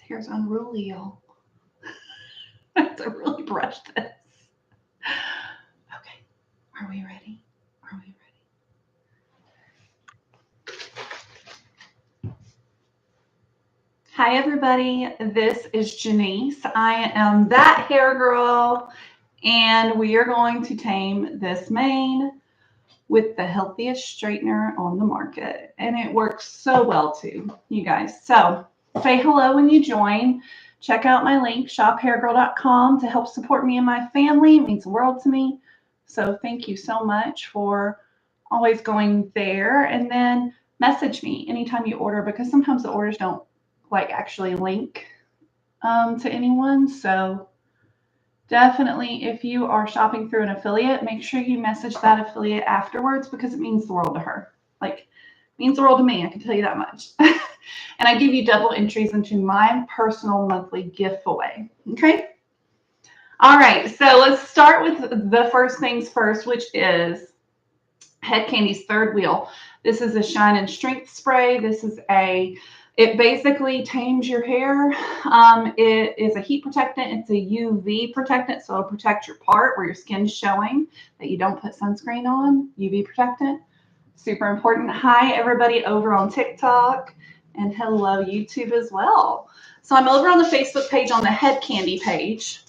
hair's unruly, y'all. I have to really brush this. Okay, are we ready? Are we ready? Hi, everybody. This is Janice. I am that hair girl, and we are going to tame this mane with the healthiest straightener on the market. And it works so well, too, you guys. So say hello when you join. Check out my link, shophairgirl.com, to help support me and my family. It means the world to me. So thank you so much for always going there. And then message me anytime you order, because sometimes the orders don't like actually link to anyone. So definitely, if you are shopping through an affiliate, make sure you message that affiliate afterwards, because it means the world to her. Like, it means the world to me, I can tell you that much. And I give you double entries into my personal monthly giveaway. Okay? All right, so let's start with the first things first, which is Head Candy's third wheel. This is a Shine and Strength spray. It basically tames your hair. It is a heat protectant. It's a UV protectant, so it'll protect your part where your skin's showing that you don't put sunscreen on. UV protectant, super important. Hi, everybody over on TikTok, and hello, YouTube as well. So I'm over on the Facebook page on the Head Candy page,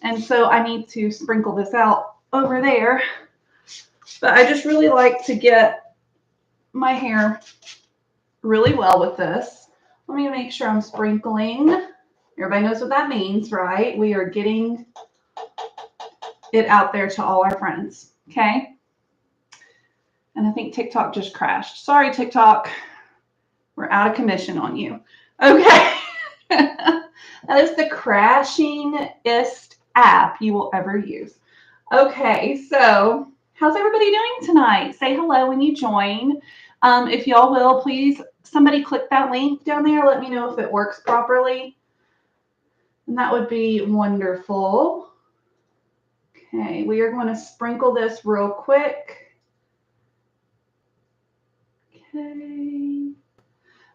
and so I need to sprinkle this out over there. But I just really like to get my hair really well with this. Let me make sure I'm sprinkling. Everybody knows what that means, right? We are getting it out there to all our friends, okay? And I think TikTok just crashed. Sorry, TikTok. We're out of commission on you. Okay. That is the crashingest app you will ever use. Okay, so how's everybody doing tonight? Say hello when you join. If y'all will, please, somebody click that link down there. Let me know if it works properly. And that would be wonderful. Okay, we are going to sprinkle this real quick. Okay.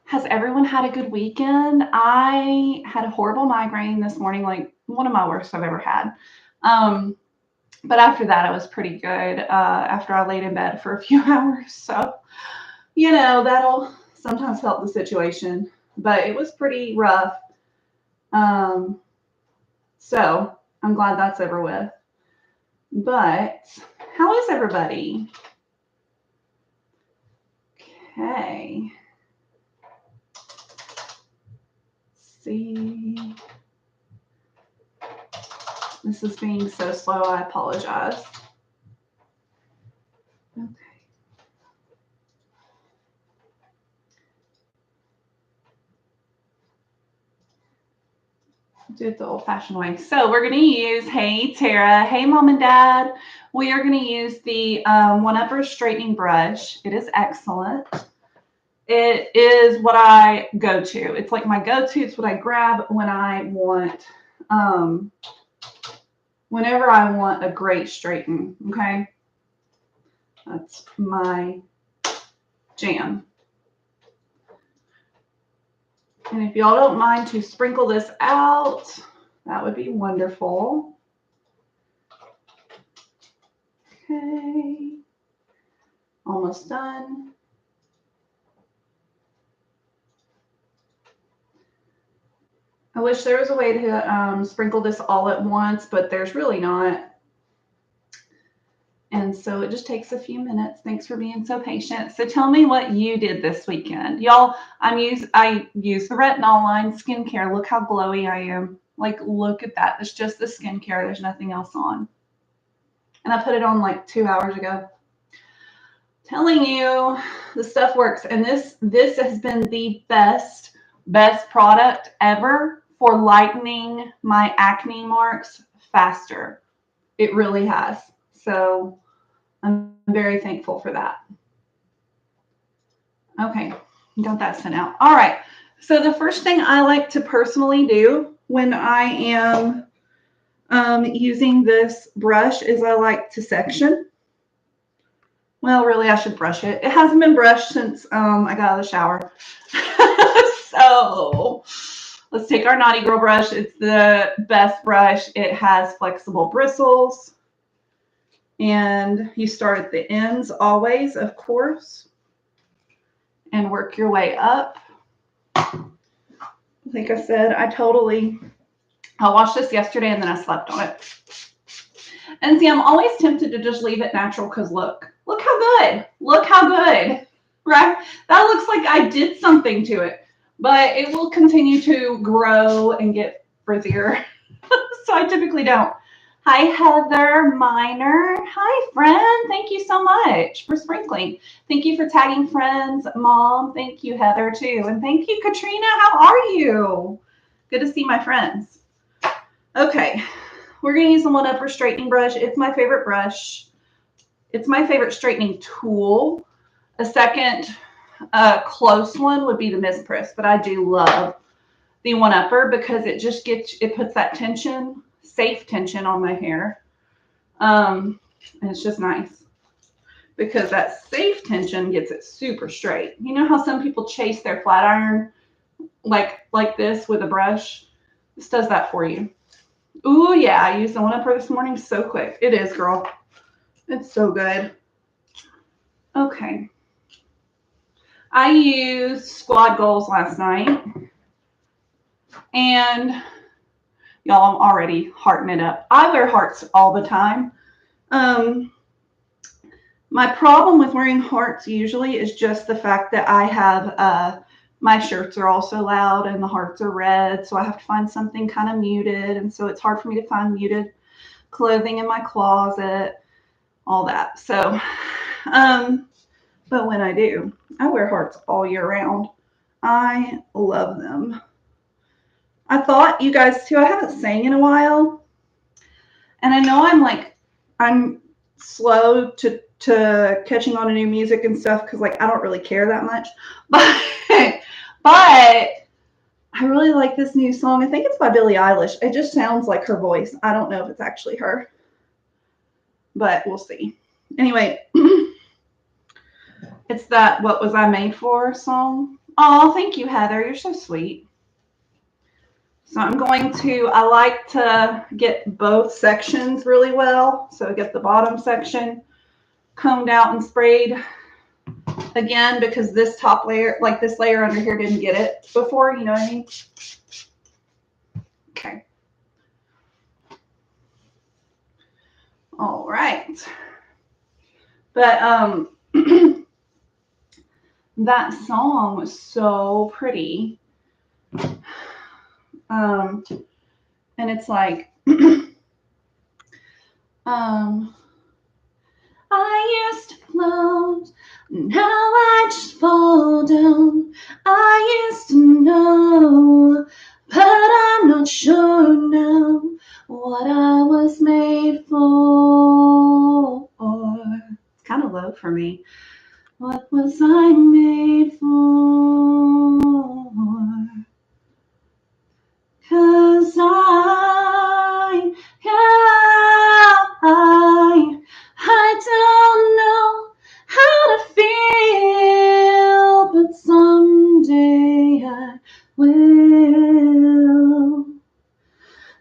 Has everyone had a good weekend? I had a horrible migraine this morning, like one of my worst I've ever had. But after that, I was pretty good after I laid in bed for a few hours. So, you know, that'll sometimes help the situation. But it was pretty rough. So I'm glad that's over with. But how is everybody? Okay. See. This is being so slow. I apologize. Okay. Do it the old-fashioned way. So we're going to use, hey, Tara. Hey, Mom and Dad. We are going to use the One-Upper Straightening Brush. It is excellent. It is what I go to. It's like my go-to. It's what I grab when I want, whenever I want a great straighten, okay? That's my jam. And if y'all don't mind to sprinkle this out, that would be wonderful. Okay. Almost done. I wish there was a way to sprinkle this all at once, but there's really not. And so it just takes a few minutes. Thanks for being so patient. So tell me what you did this weekend. Y'all, I use the Retinol line skincare. Look how glowy I am. Like, look at that. It's just the skincare. There's nothing else on. And I put it on like 2 hours ago. Telling you, the stuff works. And this has been the best product ever for lightening my acne marks faster. It really has. So I'm very thankful for that. Okay, got that sent out. All right. So the first thing I like to personally do when I am using this brush is I like to section. Well, really, I should brush it. It hasn't been brushed since I got out of the shower. So Let's take our Naughty Girl brush. It's the best brush. It has flexible bristles. And you start at the ends always, of course, and work your way up. Like I said, I watched this yesterday and then I slept on it. And see, I'm always tempted to just leave it natural because look how good. Look how good, right? That looks like I did something to it, but it will continue to grow and get frizzier. So I typically don't. Hi, Heather Miner. Hi, friend. Thank you so much for sprinkling. Thank you for tagging friends. Mom, thank you, Heather, too. And thank you, Katrina. How are you? Good to see my friends. Okay, we're going to use the one-upper straightening brush. It's my favorite brush. It's my favorite straightening tool. A second close one would be the Miss Press, but I do love the one-upper because it puts that tension, safe tension on my hair. And it's just nice because that safe tension gets it super straight. You know how some people chase their flat iron like this with a brush? This does that for you. Ooh, yeah, I used the one-upper this morning so quick. It is, girl. It's so good. Okay. I used Squad Goals last night. And y'all, I'm already hearting it up. I wear hearts all the time. My problem with wearing hearts usually is just the fact that I have my shirts are also loud and the hearts are red, so I have to find something kind of muted, and so it's hard for me to find muted clothing in my closet, all that. So, but when I do, I wear hearts all year round. I love them. I thought you guys too, I haven't sang in a while, and I know I'm slow to catching on to new music and stuff because I don't really care that much, but I really like this new song. I think it's by Billie Eilish. It just sounds like her voice. I don't know if it's actually her, but we'll see. Anyway, it's that What Was I Made For song. Oh, thank you, Heather. You're so sweet. So I like to get both sections really well. So I get the bottom section combed out and sprayed again because this top layer, this layer under here didn't get it before, you know what I mean? Okay. All right. But that song was so pretty. And it's like, I used to float, now I just fall down. I used to know, but I'm not sure now what I was made for. It's kind of low for me. What was I made for? 'Cause I don't know how to feel, but someday I will.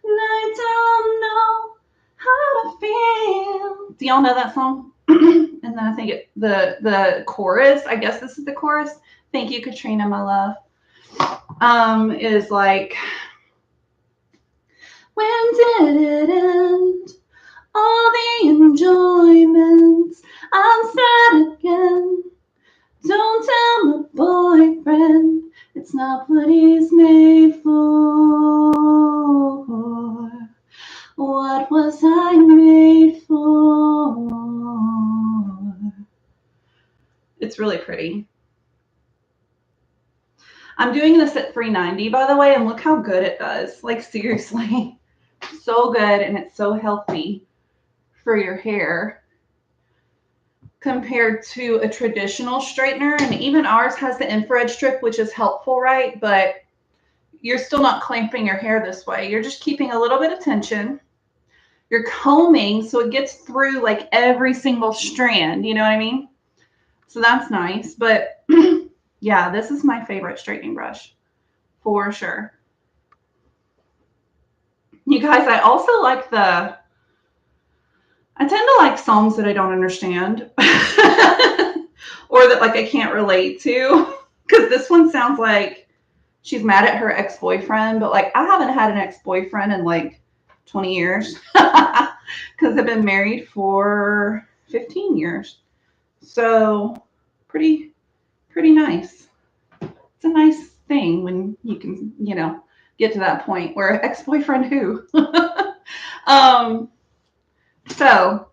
And I don't know how to feel. Do y'all know that song? And then I think the chorus, I guess this is the chorus. Thank you, Katrina, my love. Is like, when did it end? All the enjoyments, I'm sad again. Don't tell my boyfriend, it's not what he's made for. What was I made for? It's really pretty. I'm doing this at 390, by the way, and look how good it does. Seriously, so good, and it's so healthy for your hair compared to a traditional straightener. And even ours has the infrared strip, which is helpful, right? But you're still not clamping your hair this way. You're just keeping a little bit of tension. You're combing so it gets through every single strand, you know what I mean? So that's nice. But yeah, this is my favorite straightening brush for sure. You guys, I also like I tend to like songs that I don't understand or that like I can't relate to. Because this one sounds like she's mad at her ex-boyfriend, but like I haven't had an ex-boyfriend in like 20 years because I've been married for 15 years. So pretty nice. It's a nice thing when you can, get to that point where ex-boyfriend who. um, so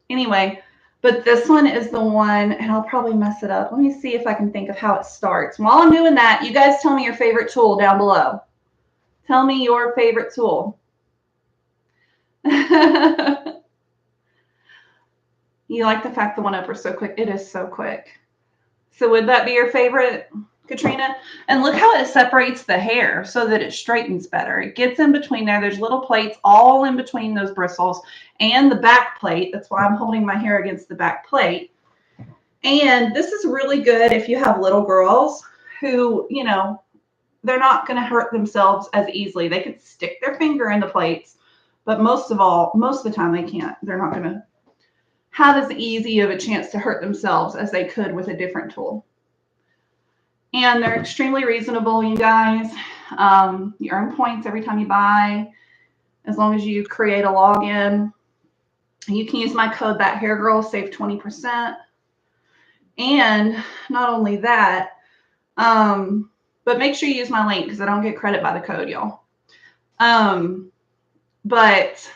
anyway, but this one is the one, and I'll probably mess it up. Let me see if I can think of how it starts. While I'm doing that, you guys tell me your favorite tool down below. Tell me your favorite tool. You like the fact the one-upper is so quick. It is so quick. So would that be your favorite, Katrina? And look how it separates the hair so that it straightens better. It gets in between there. There's little plates all in between those bristles and the back plate. That's why I'm holding my hair against the back plate. And this is really good if you have little girls who, they're not going to hurt themselves as easily. They could stick their finger in the plates, but most of the time they can't. They're not going to have as easy of a chance to hurt themselves as they could with a different tool. And they're extremely reasonable, you guys. You earn points every time you buy, as long as you create a login. You can use my code ThatHairGirl, save 20%. And not only that, but make sure you use my link because I don't get credit by the code, y'all. But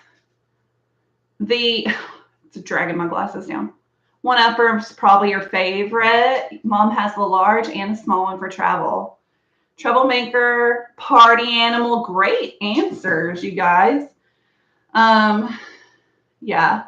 it's dragging my glasses down. One-upper is probably your favorite. Mom has the large and a small one for travel. Troublemaker, party animal, great answers, you guys. Yeah,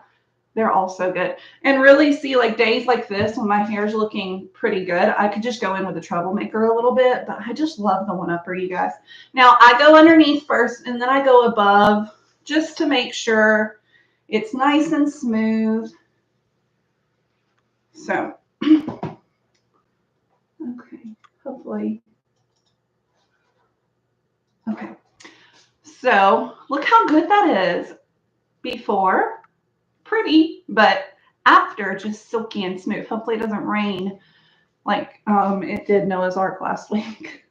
they're all so good. And really see, like days like this when my hair's looking pretty good, I could just go in with a troublemaker a little bit, but I just love the one-upper, you guys. Now I go underneath first and then I go above just to make sure it's nice and smooth. So, okay, hopefully. Okay, so look how good that is. Before, pretty, but after, just silky and smooth. Hopefully it doesn't rain like it did Noah's Ark last week.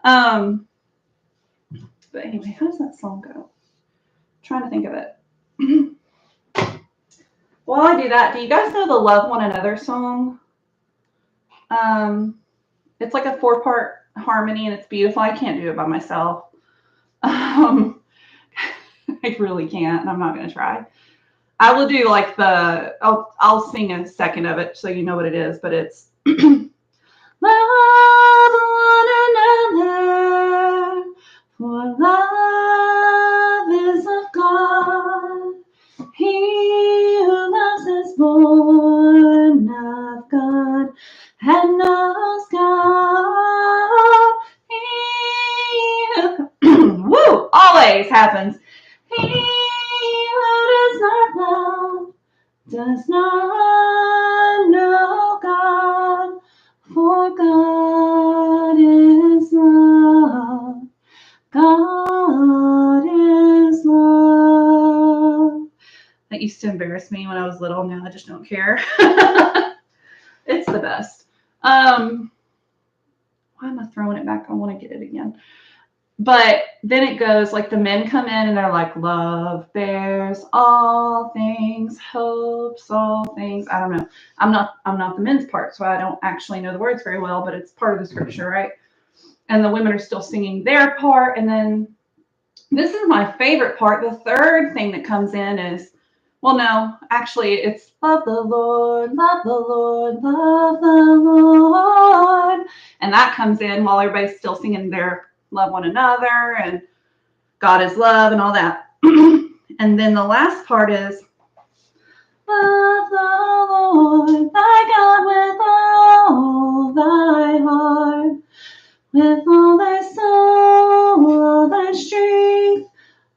But anyway, how does that song go? I'm trying to think of it. While I do that, do you guys know the Love One Another song? It's like a 4-part harmony and it's beautiful. I can't do it by myself. I really can't, and I'm not going to try. I will do like I'll sing a second of it so you know what it is, but it's love one another, for love is of God. He who loves is born of God and knows God. Woo! Always happens. He who does not love does not know God, for God is love. God is love. That used to embarrass me when I was little. Now I just don't care. It's the best. Why am I throwing it back? I want to get it again. But then it goes like the men come in and they're like, love bears all things, hopes all things. I don't know. I'm not the men's part, so I don't actually know the words very well, but it's part of the scripture, right? And the women are still singing their part. And then this is my favorite part. The third thing that comes in is, well, no, actually it's love the Lord, love the Lord, love the Lord. And that comes in while everybody's still singing their love one another and God is love and all that. And then the last part is love the Lord thy God with all thy heart, with all thy soul, all thy strength,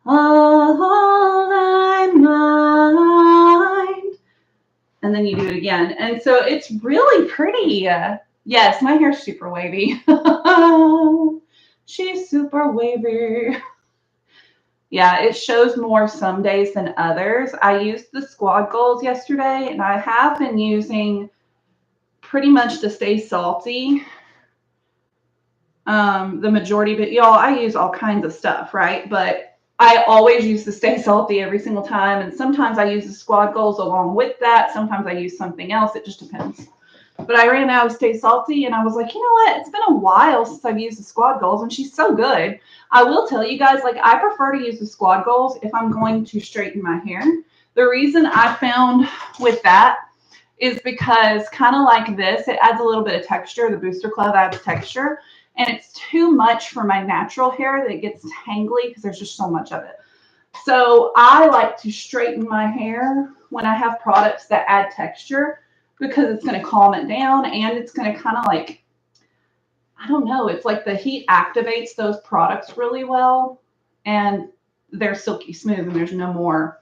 all thy mind. And then you do it again. And so it's really pretty. Yes, my hair's super wavy. She's super wavy. Yeah, it shows more some days than others. I used the squad goals yesterday, and I have been using pretty much to stay salty. The majority of it, y'all, I use all kinds of stuff, right? But I always use the stay salty every single time. And sometimes I use the squad goals along with that. Sometimes I use something else. It just depends. But I ran out of stay salty and I was like, you know what? It's been a while since I've used the squad goals and she's so good. I will tell you guys, like, I prefer to use the squad goals if I'm going to straighten my hair. The reason I found with that is because kind of like this, it adds a little bit of texture. The Booster Club adds texture. And it's too much for my natural hair that it gets tangly because there's just so much of it. So I like to straighten my hair when I have products that add texture because it's going to calm it down and it's going to kind of like, I don't know, it's like the heat activates those products really well and they're silky smooth and there's no more,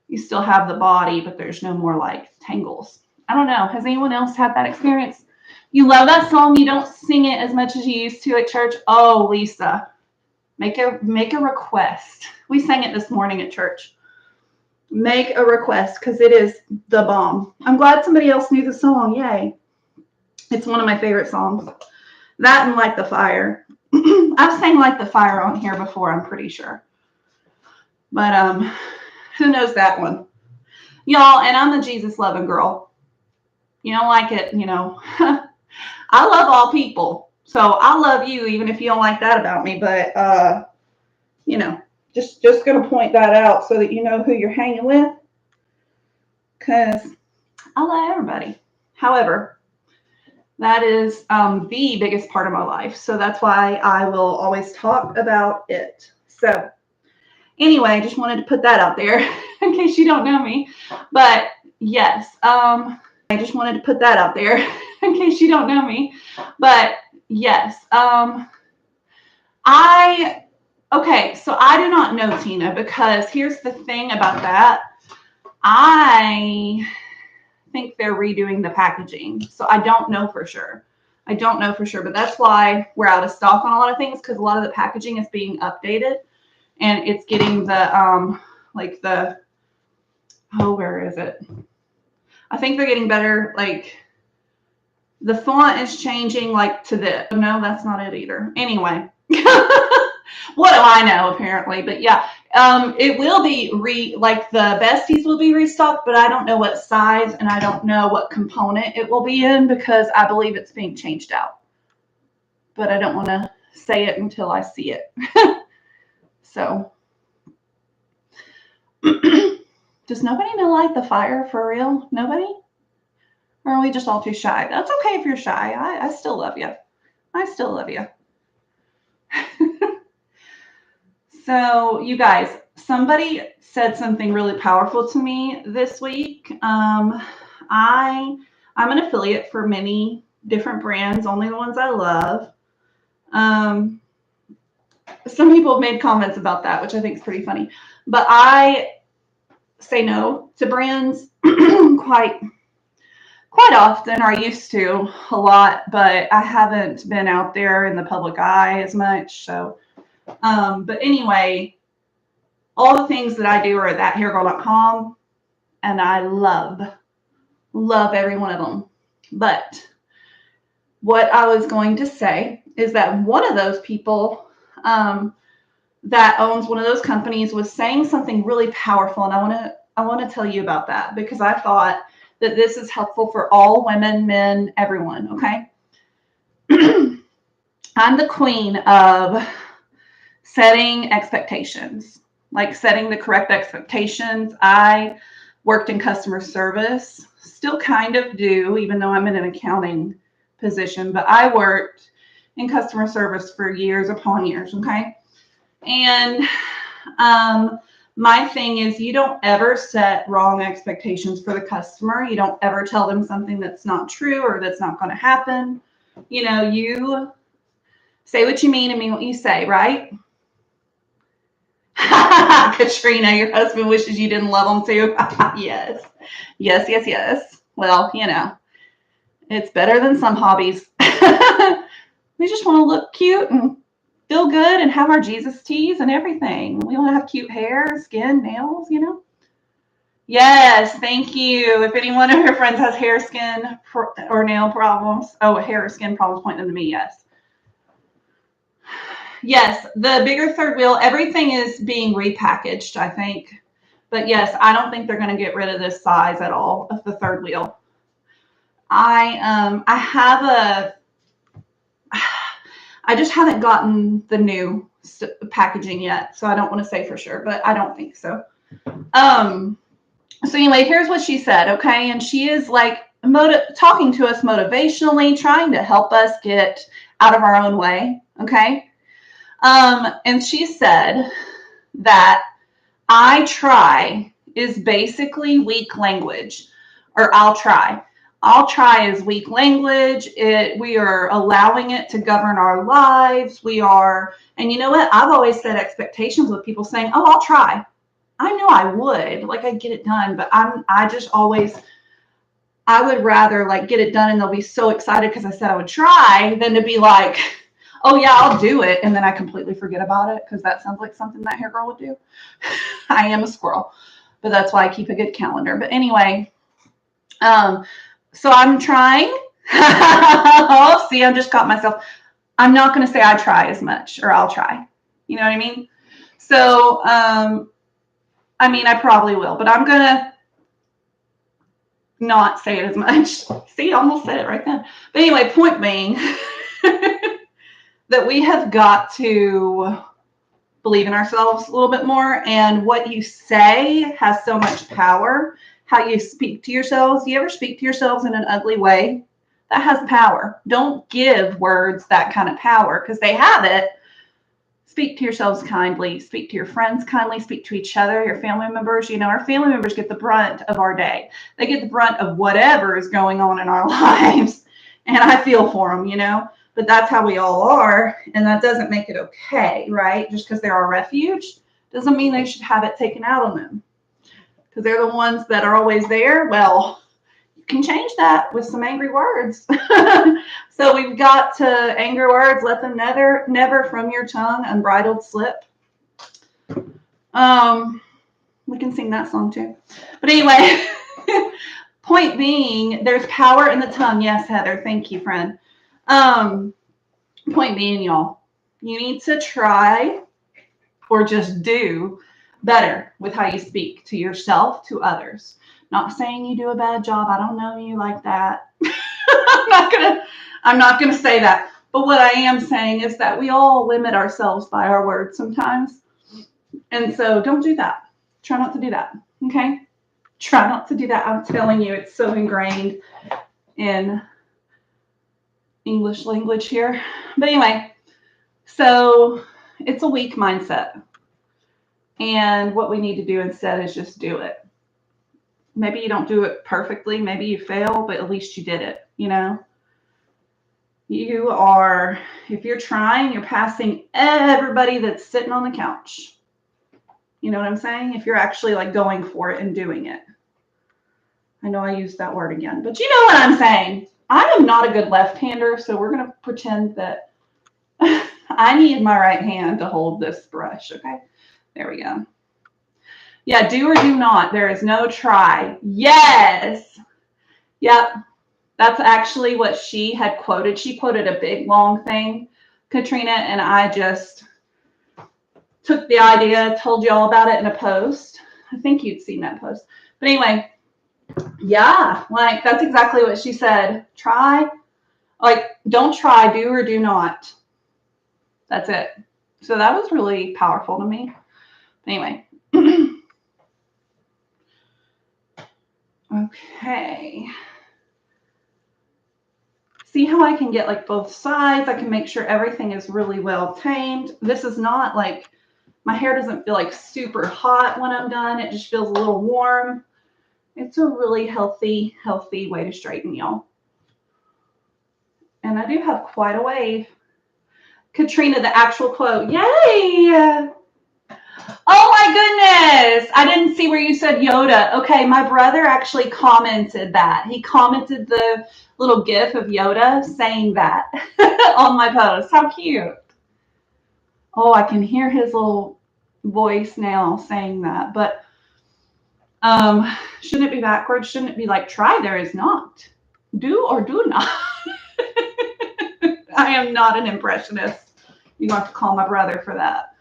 you still have the body, but there's no more like tangles. I don't know. Has anyone else had that experience? You love that song. You don't sing it as much as you used to at church. Oh, Lisa, make a request. We sang it this morning at church. Make a request because it is the bomb. I'm glad somebody else knew the song. Yay. It's one of my favorite songs. That and Light the Fire. I've sang Light the Fire on here before, I'm pretty sure. But who knows that one? Y'all, and I'm a Jesus loving girl. You don't like it, you know. I love all people. So I love you even if you don't like that about me. But, you know, just going to point that out so that you know who you're hanging with. Because I love everybody. However, that is the biggest part of my life. So that's why I will always talk about it. So anyway, I just wanted to put that out there in case you don't know me. But yes, I just wanted to put that out there in case you don't know me. But yes, okay, so I do not know Tina because here's the thing about that. I think they're redoing the packaging. So I don't know for sure. But that's why we're out of stock on a lot of things because a lot of the packaging is being updated and it's getting the, where is it? I think they're getting better. Like the font is changing like to this. No, that's not it either. Anyway, what do I know apparently, but yeah, it will be like the besties will be restocked, but I don't know what size and I don't know what component it will be in because I believe it's being changed out, but I don't want to say it until I see it. So does nobody know Light the Fire for real? Nobody? Or are we just all too shy? That's okay if you're shy. I still love you. I still love you. So you guys, somebody said something really powerful to me this week. I'm an affiliate for many different brands, only the ones I love. Some people have made comments about that, which I think is pretty funny. But I say no to brands quite often, or I used to a lot, but I haven't been out there in the public eye as much. So, but anyway, all the things that I do are at thathairgirl.com, and I love every one of them. But what I was going to say is that one of those people that owns one of those companies was saying something really powerful, and I want to tell you about that because I thought that this is helpful for all women, men, everyone, okay? I'm the queen of setting expectations, like setting the correct expectations. I worked in customer service, still kind of do, even though I'm in an accounting position, but I worked in customer service for years upon years, okay? And my thing is you don't ever set wrong expectations for the customer. You don't ever tell them something that's not true or that's not going to happen. You know, you say what you mean and mean what you say, right? Katrina, your husband wishes you didn't love him too. Yes. Well, you know, it's better than some hobbies. We just want to look cute and feel good and have our Jesus teas and everything. We want to have cute hair, skin, nails, you know. Yes, thank you. If any one of your friends has hair, skin, or nail problems, hair or skin problems, point them to me. Yes. Yes, the bigger third wheel, everything is being repackaged, I think. But yes, I don't think they're going to get rid of this size at all of the third wheel. I have I just haven't gotten the new packaging yet, so I don't want to say for sure, but I don't think so. So anyway, here's what she said, okay? And she is like talking to us motivationally, trying to help us get out of our own way, okay? And she said that I try is basically weak language, or I'll try. I'll try is weak language. We are allowing it to govern our lives. We are, and you know what? I've always set expectations with people saying, oh, I'll try. I know I would, like I'd get it done, but I would rather like get it done and they'll be so excited because I said I would try than to be like, oh yeah, I'll do it. And then I completely forget about it because that sounds like something that hair girl would do. I am a squirrel, but that's why I keep a good calendar. But anyway, so I'm trying. Oh, see, I just caught myself. I'm not going to say I try as much or I'll try. You know what I mean? So, I mean, I probably will, but I'm going to not say it as much. See, I almost said it right then. But anyway, point being that we have got to believe in ourselves a little bit more. And what you say has so much power. How you speak to yourselves. Do you ever speak to yourselves in an ugly way? That has power. Don't give words that kind of power because they have it. Speak to yourselves kindly. Speak to your friends kindly. Speak to each other, your family members. You know, our family members get the brunt of our day. They get the brunt of whatever is going on in our lives. And I feel for them, you know. But that's how we all are. And that doesn't make it okay, right? Just because they're our refuge doesn't mean they should have it taken out on them. Because they're the ones that are always there. Well, you can change that with some angry words. So we've got to angry words, let them never from your tongue unbridled slip. We can sing that song too. But anyway, point being, there's power in the tongue. Yes, Heather. Thank you, friend. Point being, y'all, you need to try or just do better with how you speak to yourself, to others. Not saying you do a bad job. I don't know you like that. I'm not gonna say that. But what I am saying is that we all limit ourselves by our words sometimes. And so don't do that. Try not to do that. Okay? Try not to do that. I'm telling you, it's so ingrained in English language here. But anyway, so it's a weak mindset. And what we need to do instead is just do it. Maybe you don't do it perfectly. Maybe you fail, but at least you did it, you know? You are, if you're trying, you're passing everybody that's sitting on the couch. You know what I'm saying? If you're actually like going for it and doing it. I know I used that word again, but you know what I'm saying. I am not a good left-hander, so we're going to pretend that I need my right hand to hold this brush, okay? There we go. Yeah, do or do not. There is no try. Yes. Yep. That's actually what she had quoted. She quoted a big, long thing, Katrina, and I just took the idea, told you all about it in a post. I think you'd seen that post. But anyway, yeah, like that's exactly what she said. Try, like don't try, do or do not. That's it. So that was really powerful to me. Anyway. Okay. See how I can get like both sides. I can make sure everything is really well tamed. This is not like, my hair doesn't feel like super hot when I'm done. It just feels a little warm. It's a really healthy way to straighten, y'all. And I do have quite a wave. Katrina, the actual quote. Yay! Oh my goodness. I didn't see where you said Yoda. Okay, my brother actually commented that. He commented the little gif of Yoda saying that on my post. How cute. Oh, I can hear his little voice now saying that. But shouldn't it be backwards? Shouldn't it be like try there is not? Do or do not? I am not an impressionist. You have to call my brother for that.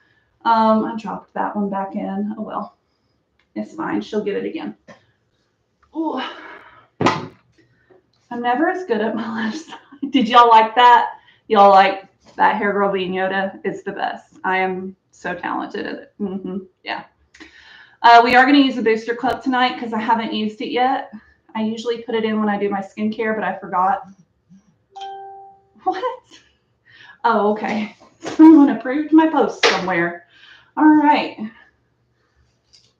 I dropped that one back in. Oh well. It's fine. She'll get it again. Ooh. I'm never as good at my left side. Did y'all like that? Y'all like that hair girl being Yoda? It's the best. I am so talented at it. Yeah. We are going to use the Booster Club tonight because I haven't used it yet. I usually put it in when I do my skincare, but I forgot. What? Oh, okay. Someone approved my post somewhere. All right.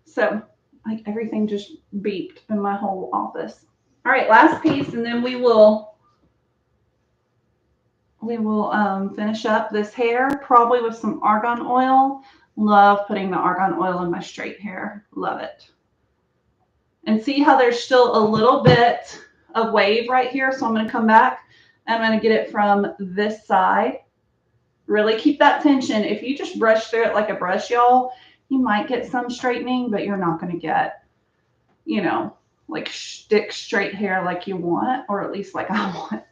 So, like, everything just beeped in my whole office. All right, last piece, and then we will finish up this hair, probably with some argan oil. Love putting the argan oil in my straight hair. Love it. And see how there's still a little bit of wave right here. So I'm going to come back and I'm going to get it from this side. Really keep that tension. If you just brush through it like a brush, y'all, you might get some straightening, but you're not going to get, you know, like stick straight hair like you want, or at least like I want.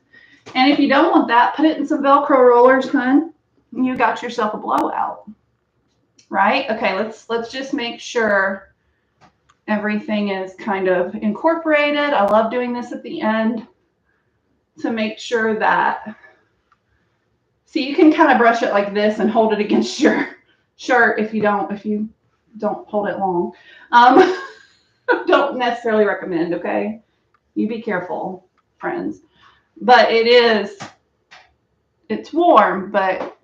And if you don't want that, put it in some Velcro rollers, hun. You got yourself a blowout, right? Okay, let's just make sure everything is kind of incorporated. I love doing this at the end to make sure that, see, you can kind of brush it like this and hold it against your shirt if you don't hold it long. Don't necessarily recommend, okay? You be careful, friends. But it's warm, but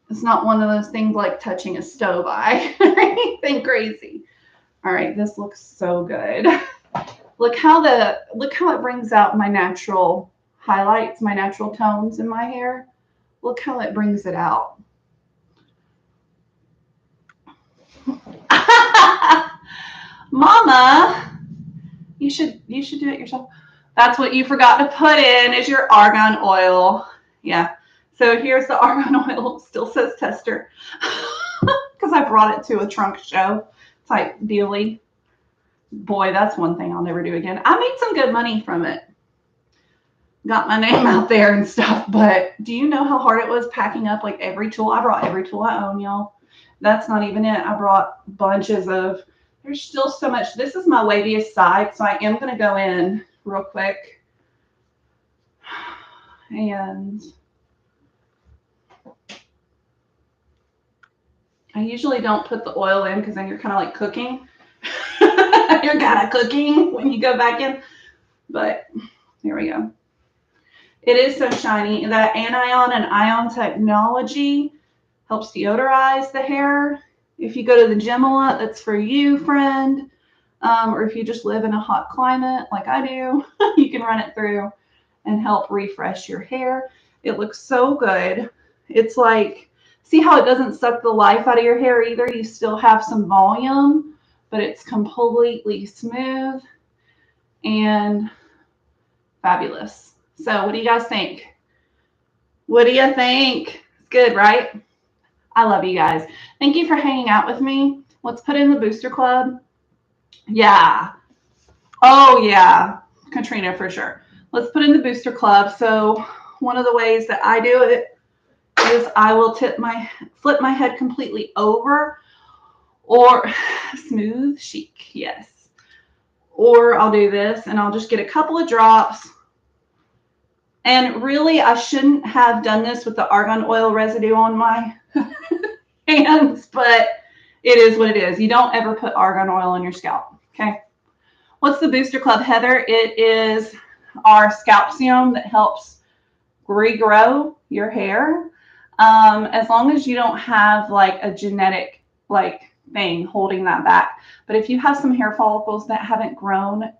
it's not one of those things like touching a stove eye or anything crazy. All right, this looks so good. Look how it brings out my natural highlights, my natural tones in my hair. Look how it brings it out. Mama, you should do it yourself. That's what you forgot to put in is your argan oil. Yeah. So here's the argan oil. It still says tester because I brought it to a trunk show type dealy. Boy, that's one thing I'll never do again. I made some good money from it. Got my name out there and stuff, but do you know how hard it was packing up like every tool? I brought every tool I own, y'all. That's not even it. I brought bunches of, there's still so much. This is my waviest side, so I am going to go in real quick. And I usually don't put the oil in because then you're kind of like cooking. You're kind of cooking when you go back in. But here we go. It is so shiny. That anion and ion technology helps deodorize the hair. If you go to the gym a lot, that's for you, friend. Or if you just live in a hot climate like I do, you can run it through and help refresh your hair. It looks so good. It's like, see how it doesn't suck the life out of your hair either? You still have some volume, but it's completely smooth and fabulous. So what do you guys think? What do you think? It's good, right? I love you guys. Thank you for hanging out with me. Let's put in the Booster Club. Yeah. Oh, yeah. Katrina, for sure. Let's put in the Booster Club. So one of the ways that I do it is I will flip my head completely over, or smooth chic, yes. Or I'll do this and I'll just get a couple of drops. And really, I shouldn't have done this with the argan oil residue on my hands, but it is what it is. You don't ever put argan oil on your scalp, okay? What's the Booster Club, Heather? It is our scalp serum that helps regrow your hair. As long as you don't have like a genetic thing holding that back. But if you have some hair follicles that haven't grown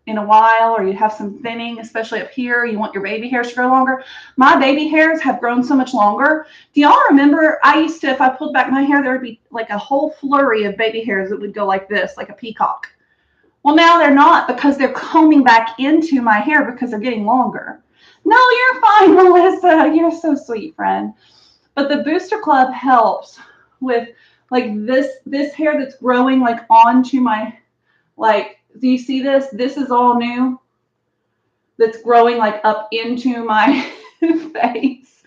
in a while, or you have some thinning, especially up here, you want your baby hairs to grow longer. My baby hairs have grown so much longer. Do y'all remember I used to, if I pulled back my hair, there would be like a whole flurry of baby hairs that would go like this, like a peacock. Well, now they're not, because they're combing back into my hair because they're getting longer. No, you're fine, Melissa. You're so sweet, friend. But the Booster Club helps with like this hair that's growing like onto my, like, do you see this? This is all new. That's growing like up into my face.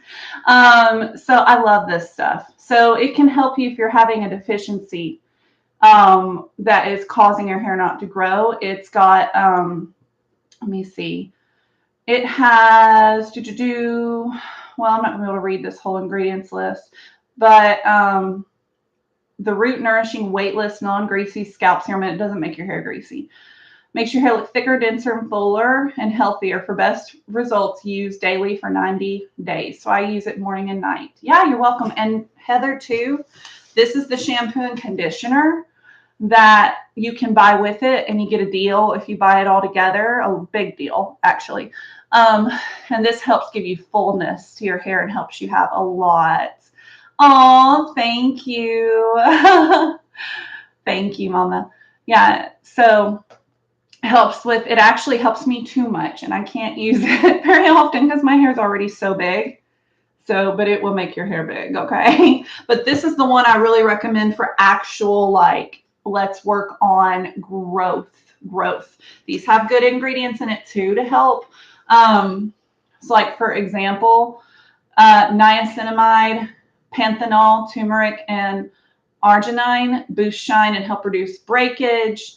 So I love this stuff. So it can help you if you're having a deficiency that is causing your hair not to grow. It's got, let me see. It has, well, I'm not going to be able to read this whole ingredients list, but the root nourishing, weightless, non-greasy scalp serum, and it doesn't make your hair greasy. Makes your hair look thicker, denser, and fuller and healthier. For best results, use daily for 90 days. So I use it morning and night. Yeah, you're welcome. And Heather too, this is the shampoo and conditioner that you can buy with it, and you get a deal if you buy it all together, a big deal actually. And this helps give you fullness to your hair and helps you have a lot. Oh, thank you. Thank you, Mama. Yeah, so helps with, it actually helps me too much, and I can't use it very often because my hair is already so big. So, but it will make your hair big, okay? But this is the one I really recommend for actual, like, let's work on growth. These have good ingredients in it too to help. So like, for example, niacinamide, panthenol, turmeric, and arginine boost shine and help reduce breakage.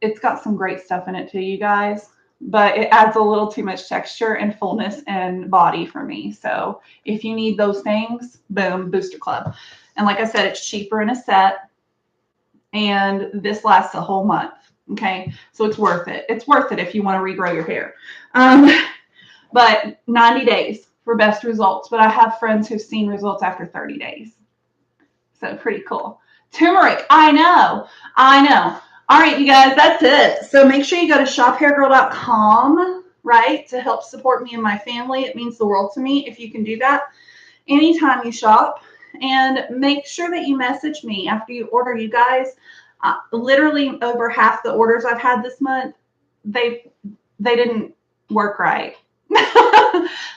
It's got some great stuff in it too, you guys, but it adds a little too much texture and fullness and body for me. So if you need those things, boom, Booster Club. And like I said, it's cheaper in a set, and this lasts a whole month. Okay, so it's worth it. It's worth it if you want to regrow your hair. But 90 days for best results. But I have friends who've seen results after 30 days. So pretty cool. Turmeric, I know. All right, you guys, that's it. So make sure you go to shophairgirl.com, right, to help support me and my family. It means the world to me if you can do that anytime you shop. And make sure that you message me after you order, you guys. Literally over half the orders I've had this month, they didn't work right.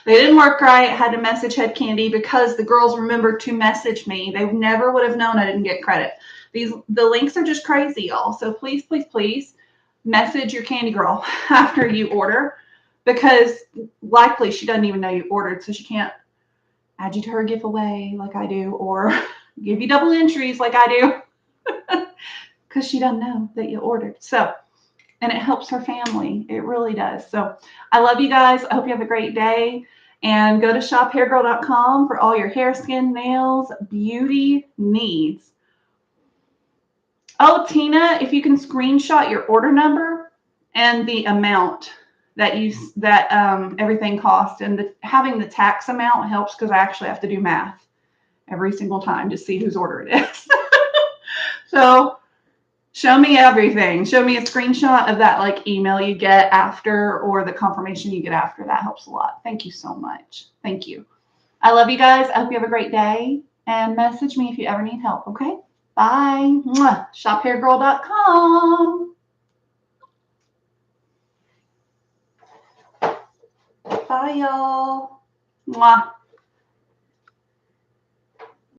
They didn't work right. I had to message Head Candy because the girls remembered to message me. They never would have known I didn't get credit. The links are just crazy, y'all. So please, please, please message your Candy Girl after you order, because likely she doesn't even know you ordered, so she can't add you to her giveaway like I do, or give you double entries like I do, because she doesn't know that you ordered. So, and it helps her family. It really does. So I love you guys. I hope you have a great day. And go to shophairgirl.com for all your hair, skin, nails, beauty needs. Oh, Tina, if you can screenshot your order number and the amount that everything costs, and having the tax amount helps, because I actually have to do math every single time to see whose order it is. So show me everything. Show me a screenshot of that, like, email you get after, or the confirmation you get after. That helps a lot. Thank you so much. Thank you. I love you guys. I hope you have a great day, and message me if you ever need help, okay? Bye. Mwah. Shophairgirl.com. Bye, y'all. Mwah.